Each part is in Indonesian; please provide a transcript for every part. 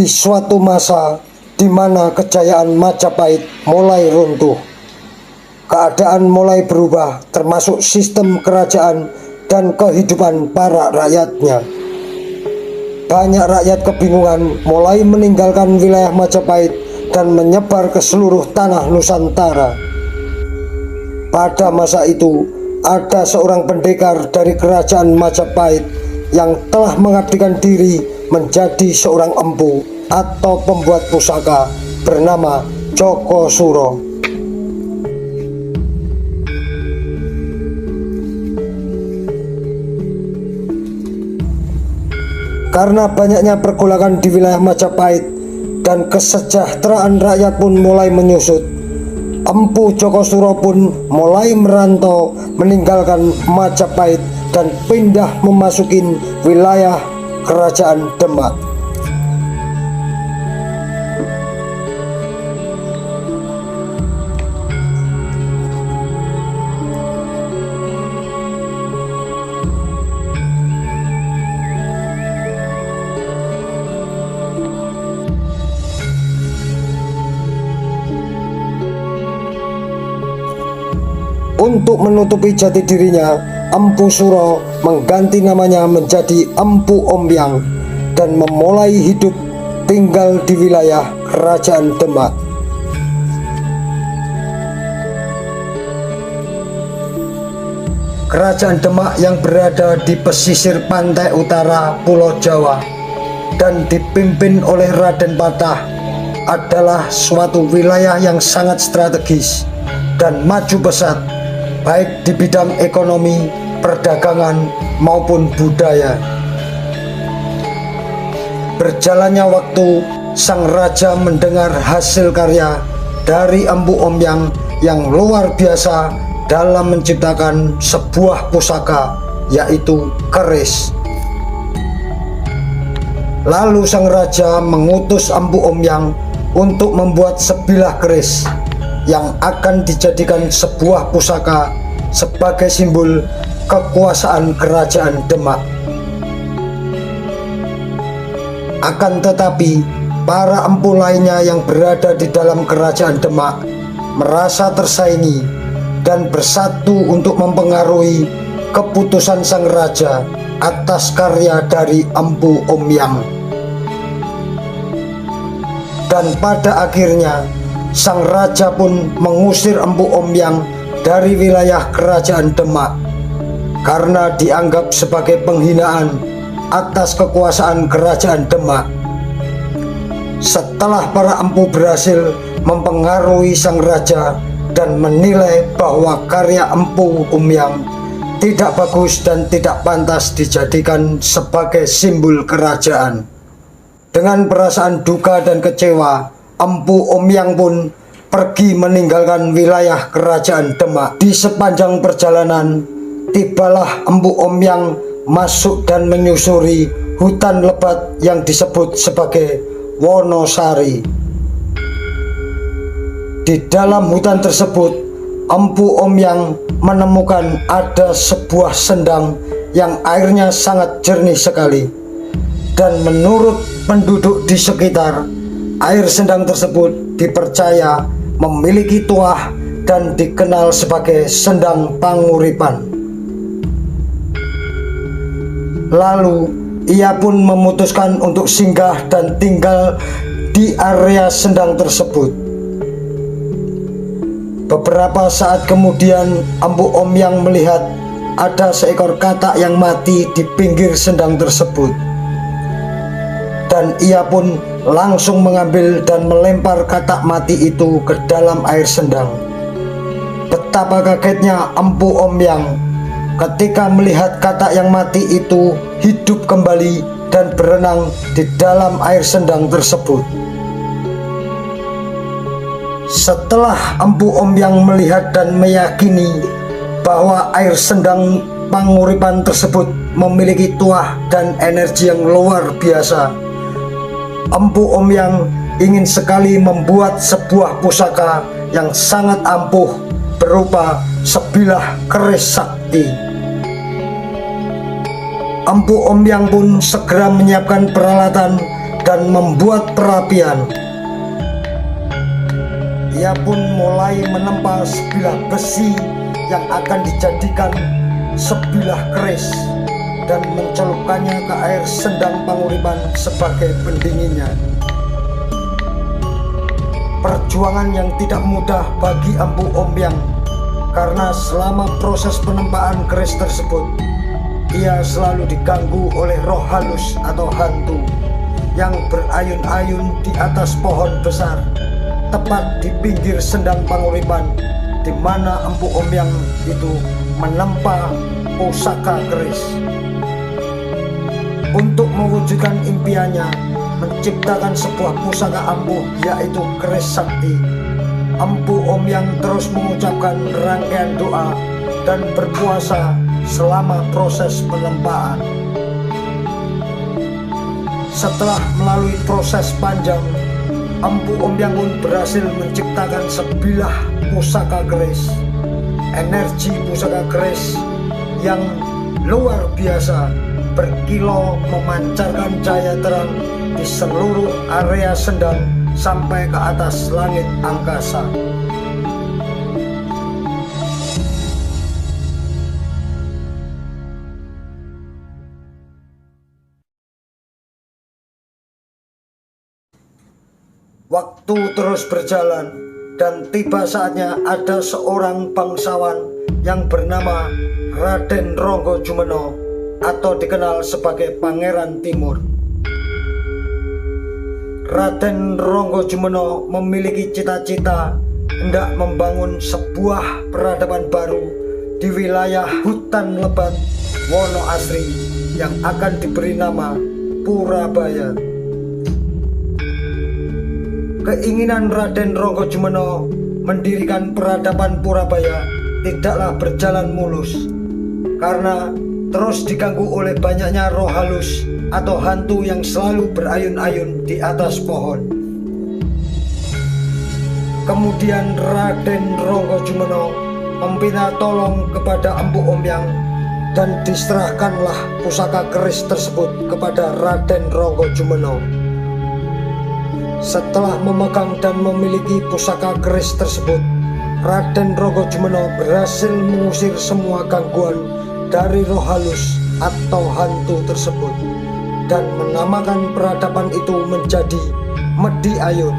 Di suatu masa di mana kejayaan Majapahit mulai runtuh, keadaan mulai berubah, termasuk sistem kerajaan dan kehidupan para rakyatnya. Banyak rakyat kebingungan, mulai meninggalkan wilayah Majapahit dan menyebar ke seluruh tanah Nusantara. Pada masa itu, ada seorang pendekar dari kerajaan Majapahit yang telah mengabdikan diri menjadi seorang empu atau pembuat pusaka bernama Joko Suro. Karena banyaknya pergolakan di wilayah Majapahit dan kesejahteraan rakyat pun mulai menyusut, Empu Joko Suro pun mulai merantau meninggalkan Majapahit dan pindah memasuki wilayah Kerajaan Demak. Untuk menutupi jati dirinya, Empu Suro mengganti namanya menjadi Empu Ombyang dan memulai hidup tinggal di wilayah Kerajaan Demak. Kerajaan Demak yang berada di pesisir pantai utara Pulau Jawa dan dipimpin oleh Raden Patah adalah suatu wilayah yang sangat strategis dan maju pesat, baik di bidang ekonomi, perdagangan, maupun budaya. Berjalannya waktu, sang raja mendengar hasil karya dari Empu Ombyang yang luar biasa dalam menciptakan sebuah pusaka, yaitu keris. Lalu sang raja mengutus Empu Ombyang untuk membuat sebilah keris yang akan dijadikan sebuah pusaka sebagai simbol kekuasaan Kerajaan Demak. Akan tetapi, para empu lainnya yang berada di dalam Kerajaan Demak merasa tersaingi dan bersatu untuk mempengaruhi keputusan sang raja atas karya dari Empu Ombyang. Dan pada akhirnya, sang raja pun mengusir Empu Ombyang dari wilayah Kerajaan Demak karena dianggap sebagai penghinaan atas kekuasaan Kerajaan Demak. Setelah para empu berhasil mempengaruhi sang raja dan menilai bahwa karya Empu Ombyang tidak bagus dan tidak pantas dijadikan sebagai simbol kerajaan, dengan perasaan duka dan kecewa, Empu Ombyang pun pergi meninggalkan wilayah Kerajaan Demak. Di sepanjang perjalanan, tibalah Empu Ombyang masuk dan menyusuri hutan lebat yang disebut sebagai Wonosari. Di dalam hutan tersebut, Empu Ombyang menemukan ada sebuah sendang yang airnya sangat jernih sekali. Dan menurut penduduk di sekitar, air sendang tersebut dipercaya memiliki tuah dan dikenal sebagai Sendang Panguripan. Lalu ia pun memutuskan untuk singgah dan tinggal di area sendang tersebut. Beberapa saat kemudian, Empu Ombyang melihat ada seekor katak yang mati di pinggir sendang tersebut. Dan ia pun langsung mengambil dan melempar katak mati itu ke dalam air sendang. Betapa kagetnya Empu Ombyang ketika melihat katak yang mati itu hidup kembali dan berenang di dalam air sendang tersebut. Setelah Empu Ombyang melihat dan meyakini bahwa air sendang Panguripan tersebut memiliki tuah dan energi yang luar biasa, Empu Ombyang ingin sekali membuat sebuah pusaka yang sangat ampuh berupa sebilah keris sakti. Empu Ombyang pun segera menyiapkan peralatan dan membuat perapian. Ia pun mulai menempa sebilah besi yang akan dijadikan sebilah keris dan mencelupkannya ke air sendang panguripan sebagai pendinginnya. Perjuangan yang tidak mudah bagi Empu Ombyang, karena selama proses penempaan keris tersebut ia selalu diganggu oleh roh halus atau hantu yang berayun-ayun di atas pohon besar tepat di pinggir sendang panguripan, di mana Empu Ombyang itu menempa pusaka keris. Untuk mewujudkan impiannya menciptakan sebuah pusaka ampuh, yaitu keris sakti, Empu Ombyang terus mengucapkan rangkaian doa dan berpuasa selama proses penempaan. Setelah melalui proses panjang, Empu Ombyang pun berhasil menciptakan sebilah pusaka keris. Energi pusaka keris yang luar biasa berkilau memancarkan cahaya terang di seluruh area sendang sampai ke atas langit angkasa. Waktu terus berjalan dan tiba saatnya ada seorang bangsawan yang bernama Raden Ronggo Jumeno atau dikenal sebagai Pangeran Timur. Raden Ronggo Jumeno memiliki cita-cita hendak membangun sebuah peradaban baru di wilayah hutan lebat Wono Asri yang akan diberi nama Purabaya. Keinginan Raden Ronggo Jumeno mendirikan peradaban Purabaya tidaklah berjalan mulus, karena terus diganggu oleh banyaknya roh halus atau hantu yang selalu berayun-ayun di atas pohon. Kemudian Raden Ronggo Jumeno meminta tolong kepada Empu Ombyang dan diserahkanlah pusaka keris tersebut kepada Raden Ronggo Jumeno. Setelah memegang dan memiliki pusaka keris tersebut, Raden Ronggo Jumeno berhasil mengusir semua gangguan dari roh halus atau hantu tersebut dan menamakan peradaban itu menjadi Medi Ayun,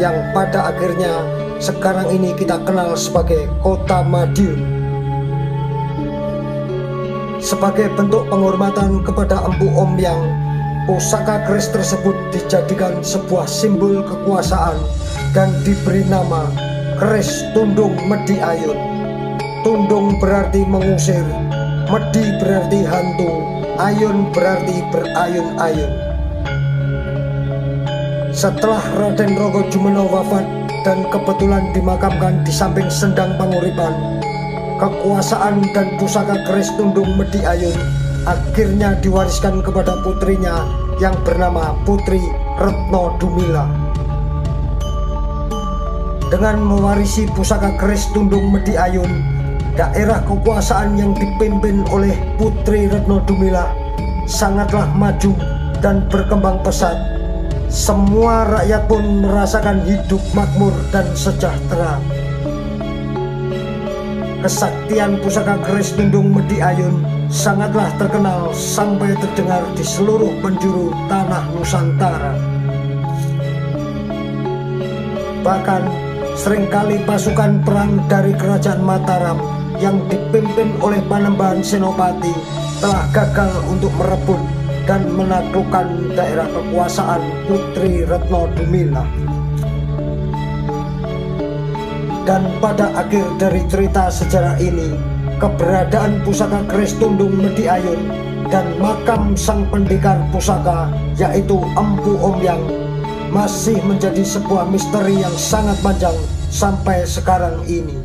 yang pada akhirnya sekarang ini kita kenal sebagai Kota Madiun. Sebagai bentuk penghormatan kepada Empu Ombyang, pusaka keris tersebut dijadikan sebuah simbol kekuasaan dan diberi nama keris Tundung Medi Ayun. Tundung berarti mengusir, Medi berarti hantu, Ayun berarti berayun-ayun. Setelah Raden Ronggo Jumeno wafat dan kebetulan dimakamkan di samping sendang panguripan, kekuasaan dan pusaka keris Tundung Medi Ayun akhirnya diwariskan kepada putrinya yang bernama Putri Retno Dumila. Dengan mewarisi pusaka keris Tundung Medi Ayun, daerah kekuasaan yang dipimpin oleh Putri Retno Dumila sangatlah maju dan berkembang pesat. Semua rakyat pun merasakan hidup makmur dan sejahtera. Kesaktian pusaka keris Tundung Medi Ayun sangatlah terkenal sampai terdengar di seluruh penjuru tanah Nusantara. Bahkan seringkali pasukan perang dari kerajaan Mataram yang dipimpin oleh Panembahan Senopati telah gagal untuk merebut dan menaklukkan daerah kekuasaan Putri Retno Dumila. Dan pada akhir dari cerita sejarah ini, keberadaan pusaka keris Tundung Medi Ayun dan makam sang pendekar pusaka yaitu Empu Ombyang masih menjadi sebuah misteri yang sangat panjang sampai sekarang ini.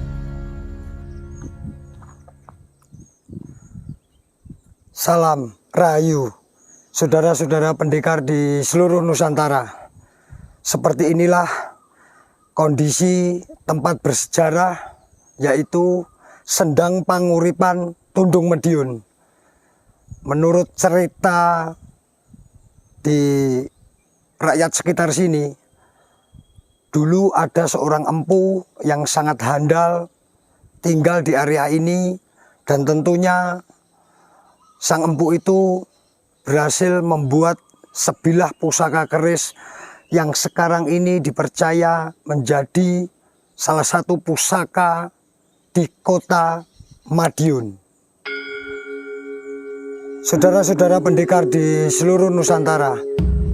Salam Rahayu, saudara-saudara pendekar di seluruh Nusantara. Seperti inilah kondisi tempat bersejarah yaitu Sendang Panguripan Tundung Mediun. Menurut cerita di rakyat sekitar sini, dulu ada seorang empu yang sangat handal tinggal di area ini, dan tentunya sang empu itu berhasil membuat sebilah pusaka keris yang sekarang ini dipercaya menjadi salah satu pusaka di kota Madiun. Saudara-saudara pendekar di seluruh Nusantara,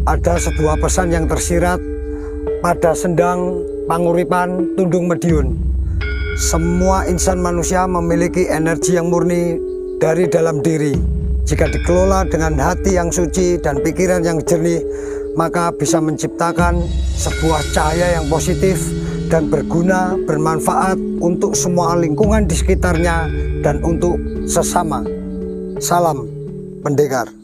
ada sebuah pesan yang tersirat pada Sendang Panguripan Tundung Madiun. Semua insan manusia memiliki energi yang murni dari dalam diri. Jika dikelola dengan hati yang suci dan pikiran yang jernih, maka bisa menciptakan sebuah cahaya yang positif dan berguna, bermanfaat untuk semua lingkungan di sekitarnya dan untuk sesama. Salam pendekar.